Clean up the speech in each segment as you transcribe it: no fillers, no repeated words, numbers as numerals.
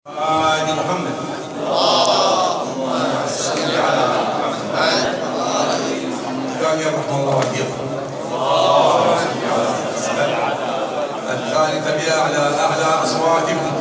محمد اللهم صل على محمد رحمه الله وفيكم. الثالث بأعلى أصواتكم.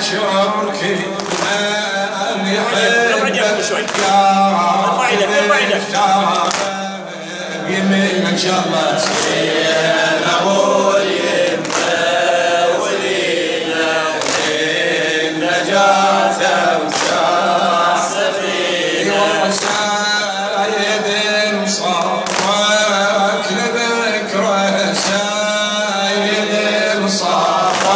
الحشرك من يحبك يمين ان شاء الله سينا واليمة ولينا النجاة وسع سفينة سايد صفوك لذكره سايد صفوك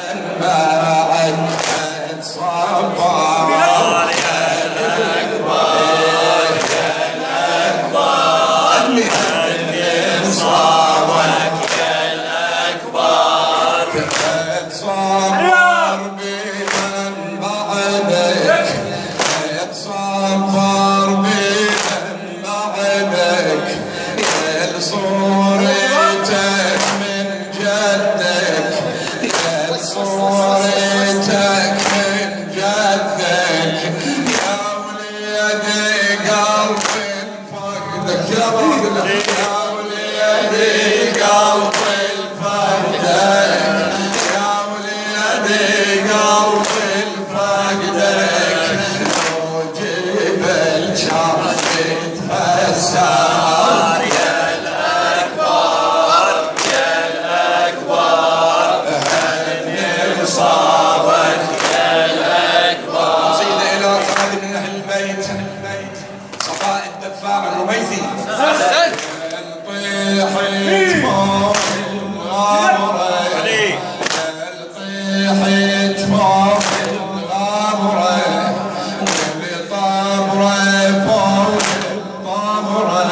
من بعد ورثك من جدك يا وليدي قلبي فقدك يا وليدي قلبي فقدك يا وليدي قلبي فقدك وجيب الشعب يتفسر يا الأكبر يا الأكبر هني صابك يا الأكبر. قصيدة إلى هذه من أهل البيت صفاء الدفاع الرميثي. طيحت فوق الغامرة طيحت فوق الغامرة والطامرة فوق الطامرة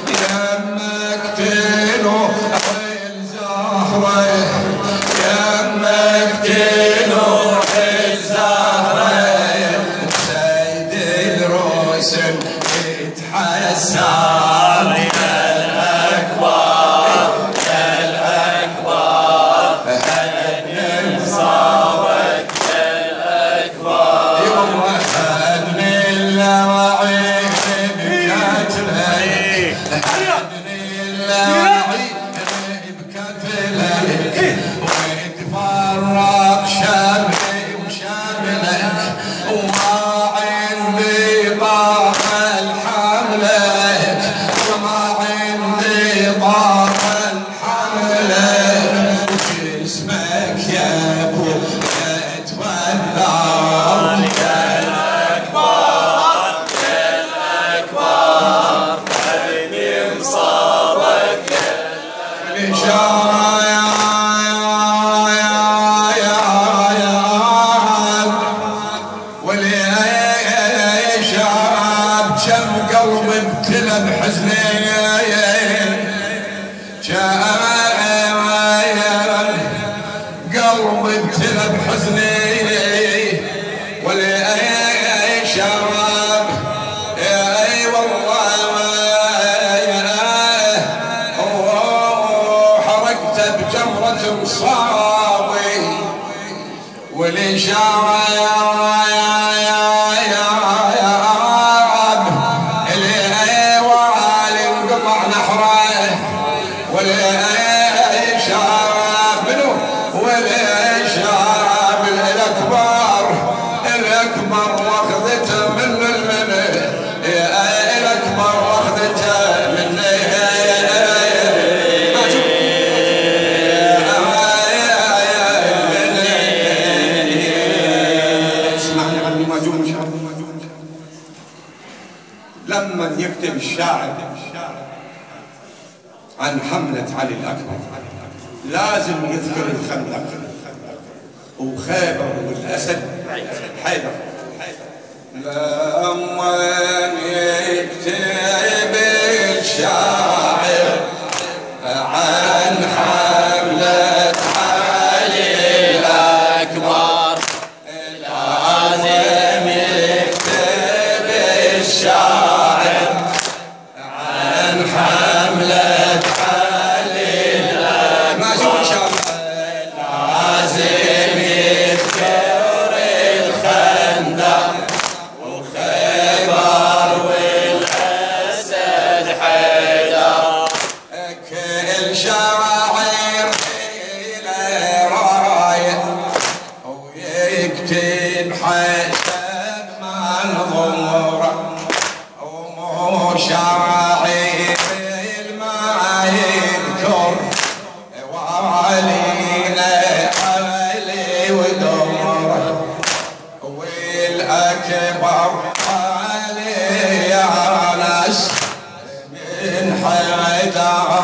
يمك تنوح الزهرة يمك تنوح الزهرة سيد الرسل يتحسر ويتفرق شملي وشملك وما عندي طاقة لحملك وما عندي طاقة لحملك وجسمك يا ابو يتولى يا الأكبر يا الأكبر هذه مصابك الإشارة قلبي ابتلى بحزني قلبي ابتلى بحزني ولي شراب اي والله حرقته بجمرة مصاوي ولي شراب والشراب منو والشراب الأكبر واخذته من المنى الأكبر واخذته مني اسمعني عني ماجون لما يكتب الشاعر عن حملة علي الأكبر لازم يذكر الخندق وخيبر والأسد حيدر. لما يكتب الشاعر عن حملة علي الأكبر لازم يكتب الشاعر عن حملة شاعر ما يذكر وعلينا علي ودمر والأكبر علي يا ناس من حيدر